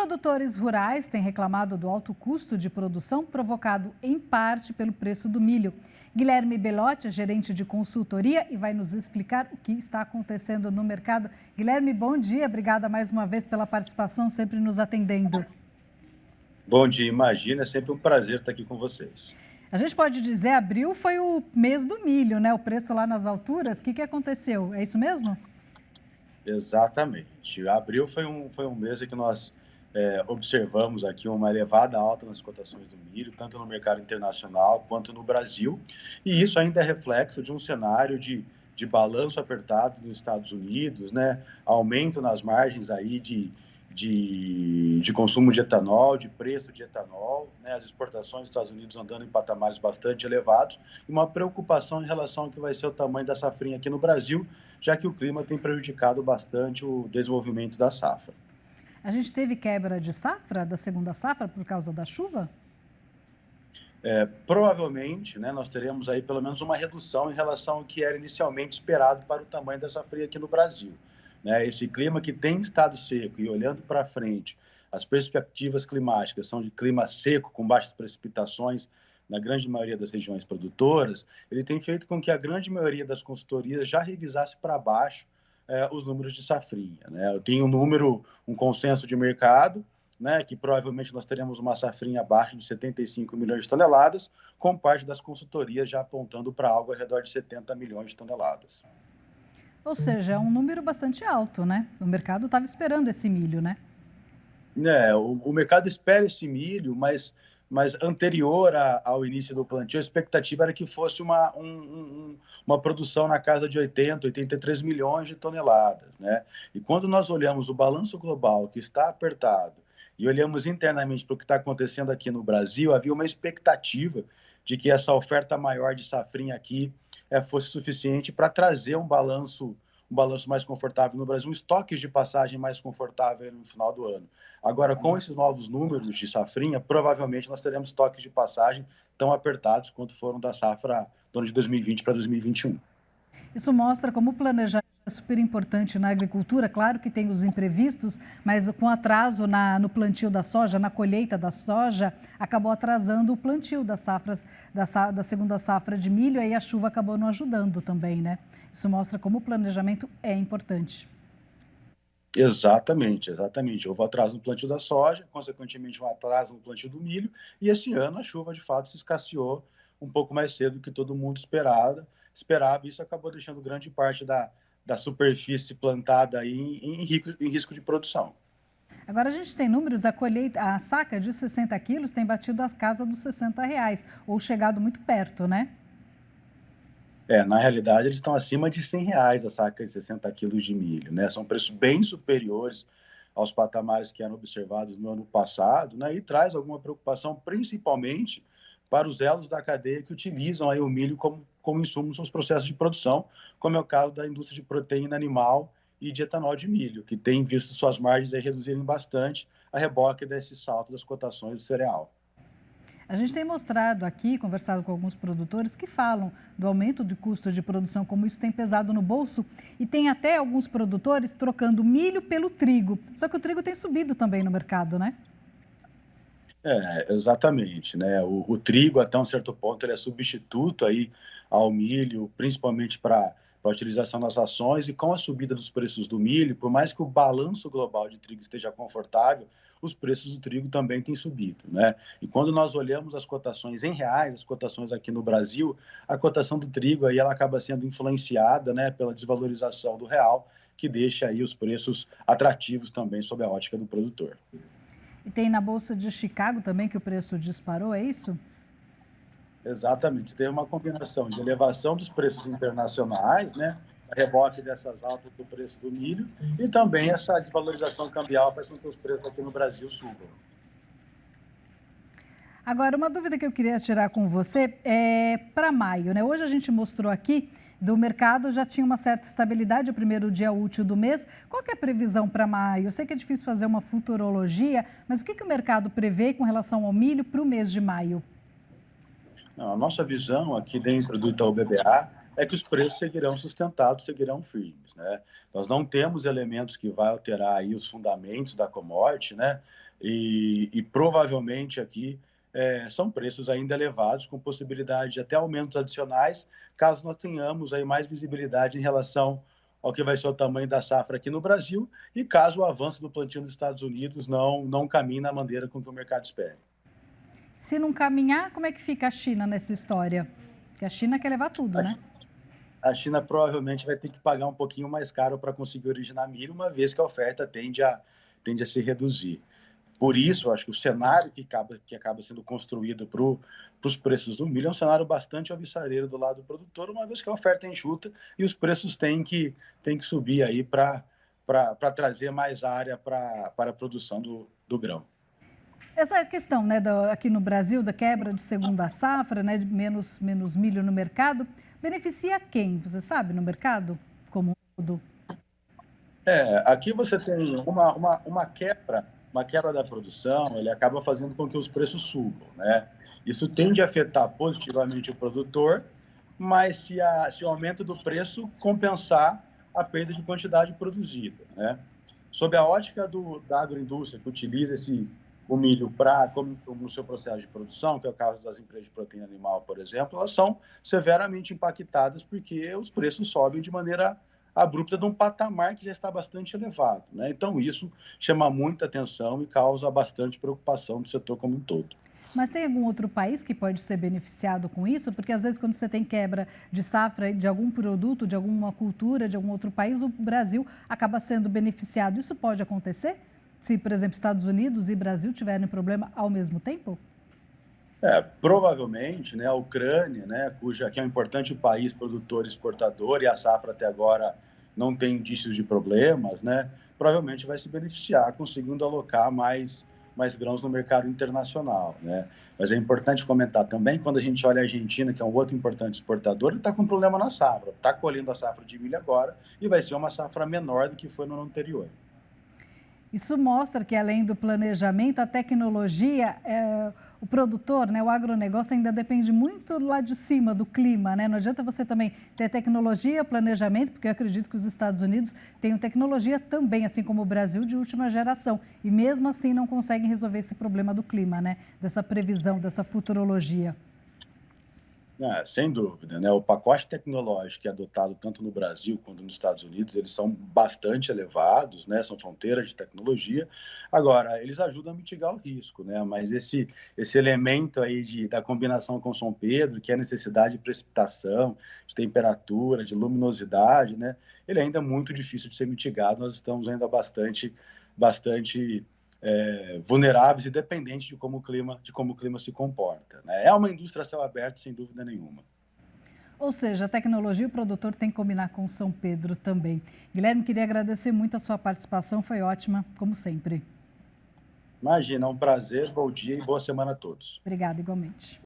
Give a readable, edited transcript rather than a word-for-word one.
Produtores rurais têm reclamado do alto custo de produção provocado, em parte, pelo preço do milho. Guilherme Belotti é gerente de consultoria e vai nos explicar o que está acontecendo no mercado. Guilherme, bom dia. Obrigada mais uma vez pela participação, sempre nos atendendo. Bom dia, imagina, é sempre um prazer estar aqui com vocês. A gente pode dizer, abril foi o mês do milho, né? O preço lá nas alturas. O que aconteceu? É isso mesmo? Exatamente. Abril foi um mês em que nós observamos aqui uma elevada alta nas cotações do milho, tanto no mercado internacional quanto no Brasil, e isso ainda é reflexo de um cenário de balanço apertado nos Estados Unidos, né? Aumento nas margens aí de consumo de etanol, de preço de etanol, né? As exportações dos Estados Unidos andando em patamares bastante elevados, e uma preocupação em relação ao que vai ser o tamanho da safrinha aqui no Brasil, já que o clima tem prejudicado bastante o desenvolvimento da safra. A gente teve quebra de safra, da segunda safra, por causa da chuva? Provavelmente, né, nós teremos aí pelo menos uma redução em relação ao que era inicialmente esperado para o tamanho da safrinha aqui no Brasil. Né? Esse clima que tem estado seco e olhando para frente, as perspectivas climáticas são de clima seco, com baixas precipitações na grande maioria das regiões produtoras, ele tem feito com que a grande maioria das consultorias já revisasse para baixo os números de safrinha. Né? Eu tenho um consenso de mercado, né, que provavelmente nós teremos uma safrinha abaixo de 75 milhões de toneladas, com parte das consultorias já apontando para algo ao redor de 70 milhões de toneladas. Ou seja, é um número bastante alto, né? O mercado estava esperando esse milho, né? O mercado espera esse milho, mas anterior ao início do plantio, a expectativa era que fosse uma produção na casa de 80, 83 milhões de toneladas. Né? E quando nós olhamos o balanço global, que está apertado, e olhamos internamente para o que está acontecendo aqui no Brasil, havia uma expectativa de que essa oferta maior de safrinha aqui fosse suficiente para trazer um balanço mais confortável no Brasil, um estoque de passagem mais confortável no final do ano. Agora, com esses novos números de safrinha, provavelmente nós teremos estoques de passagem tão apertados quanto foram da safra do ano de 2020 para 2021. Isso mostra como o planejamento é super importante na agricultura. Claro que tem os imprevistos, mas com atraso no plantio da soja, na colheita da soja, acabou atrasando o plantio das safras, da segunda safra de milho, aí a chuva acabou não ajudando também, né? Isso mostra como o planejamento é importante. Exatamente. Houve atraso no plantio da soja, consequentemente um atraso no plantio do milho, e esse ano a chuva de fato se escasseou um pouco mais cedo do que todo mundo esperava, e isso acabou deixando grande parte da superfície plantada aí em risco de produção. Agora a gente tem números, a saca de 60 quilos tem batido a casa dos R$60, ou chegado muito perto, né? Na realidade, eles estão acima de R$100 a saca de 60 quilos de milho, né? São preços bem superiores aos patamares que eram observados no ano passado, né? E traz alguma preocupação, principalmente para os elos da cadeia que utilizam aí o milho como insumo nos seus processos de produção, como é o caso da indústria de proteína animal e de etanol de milho, que tem visto suas margens aí reduzirem bastante a reboque desse salto das cotações do cereal. A gente tem mostrado aqui, conversado com alguns produtores que falam do aumento de custo de produção, como isso tem pesado no bolso, e tem até alguns produtores trocando milho pelo trigo. Só que o trigo tem subido também no mercado, né? Exatamente, né? O trigo, até um certo ponto, ele é substituto aí ao milho, principalmente para a utilização nas rações, e com a subida dos preços do milho, por mais que o balanço global de trigo esteja confortável, os preços do trigo também têm subido, né? E quando nós olhamos as cotações em reais, as cotações aqui no Brasil, a cotação do trigo aí ela acaba sendo influenciada, né, pela desvalorização do real, que deixa aí os preços atrativos também sob a ótica do produtor. E tem na Bolsa de Chicago também que o preço disparou, é isso? Exatamente. Tem uma combinação de elevação dos preços internacionais, né? A rebote dessas altas do preço do milho e também essa desvalorização cambial faz com que os preços aqui no Brasil subam. Agora, uma dúvida que eu queria tirar com você é para maio, né? Hoje a gente mostrou aqui do mercado, já tinha uma certa estabilidade, o primeiro dia útil do mês. Qual que é a previsão para maio? Eu sei que é difícil fazer uma futurologia, mas o que o mercado prevê com relação ao milho para o mês de maio? A nossa visão aqui dentro do Itaú BBA é que os preços seguirão sustentados, seguirão firmes, né? Nós não temos elementos que vai alterar aí os fundamentos da commodity, né? E provavelmente aqui são preços ainda elevados, com possibilidade de até aumentos adicionais, caso nós tenhamos aí mais visibilidade em relação ao que vai ser o tamanho da safra aqui no Brasil e caso o avanço do plantio nos Estados Unidos não caminhe na maneira com que o mercado espera. Se não caminhar, como é que fica a China nessa história? Porque a China quer levar tudo, né? A China provavelmente vai ter que pagar um pouquinho mais caro para conseguir originar milho, uma vez que a oferta tende a se reduzir. Por isso, acho que o cenário que acaba sendo construído para os preços do milho é um cenário bastante alvissareiro do lado do produtor, uma vez que a oferta é enxuta e os preços têm que subir aí para trazer mais área para a produção do grão. Essa questão, né, aqui no Brasil, da quebra de segunda safra, né, de menos milho no mercado, beneficia quem, você sabe, no mercado como um todo? Aqui você tem uma quebra da produção, ele acaba fazendo com que os preços subam, né? Isso tende a afetar positivamente o produtor, mas se o aumento do preço compensar a perda de quantidade produzida, né? Sob a ótica da agroindústria, que utiliza o milho como no seu processo de produção, que é o caso das empresas de proteína animal, por exemplo, elas são severamente impactadas porque os preços sobem de maneira abrupta de um patamar que já está bastante elevado, né? Então, isso chama muita atenção e causa bastante preocupação do setor como um todo. Mas tem algum outro país que pode ser beneficiado com isso? Porque, às vezes, quando você tem quebra de safra de algum produto, de alguma cultura, de algum outro país, o Brasil acaba sendo beneficiado. Isso pode acontecer? Se, por exemplo, Estados Unidos e Brasil tiverem problema ao mesmo tempo? Provavelmente, né, a Ucrânia, né, que é um importante país produtor e exportador, e a safra até agora não tem indícios de problemas, né, provavelmente vai se beneficiar conseguindo alocar mais grãos no mercado internacional, né? Mas é importante comentar também, quando a gente olha a Argentina, que é um outro importante exportador, ele está com problema na safra, está colhendo a safra de milho agora e vai ser uma safra menor do que foi no ano anterior. Isso mostra que, além do planejamento, a tecnologia, o produtor, né, o agronegócio ainda depende muito lá de cima do clima, né? Não adianta você também ter tecnologia, planejamento, porque eu acredito que os Estados Unidos têm tecnologia também, assim como o Brasil, de última geração. E mesmo assim não conseguem resolver esse problema do clima, né? Dessa previsão, dessa futurologia. Sem dúvida, né? O pacote tecnológico que é adotado tanto no Brasil quanto nos Estados Unidos, eles são bastante elevados, né? São fronteiras de tecnologia. Agora, eles ajudam a mitigar o risco, né? Mas esse elemento aí da combinação com São Pedro, que é a necessidade de precipitação, de temperatura, de luminosidade, né? Ele ainda é muito difícil de ser mitigado. Nós estamos ainda bastante vulneráveis e dependentes de como o clima se comporta, né? É uma indústria a céu aberto, sem dúvida nenhuma. Ou seja, a tecnologia e o produtor tem que combinar com São Pedro também. Guilherme, queria agradecer muito a sua participação, foi ótima, como sempre. Imagina, é um prazer, bom dia e boa semana a todos. Obrigada, igualmente.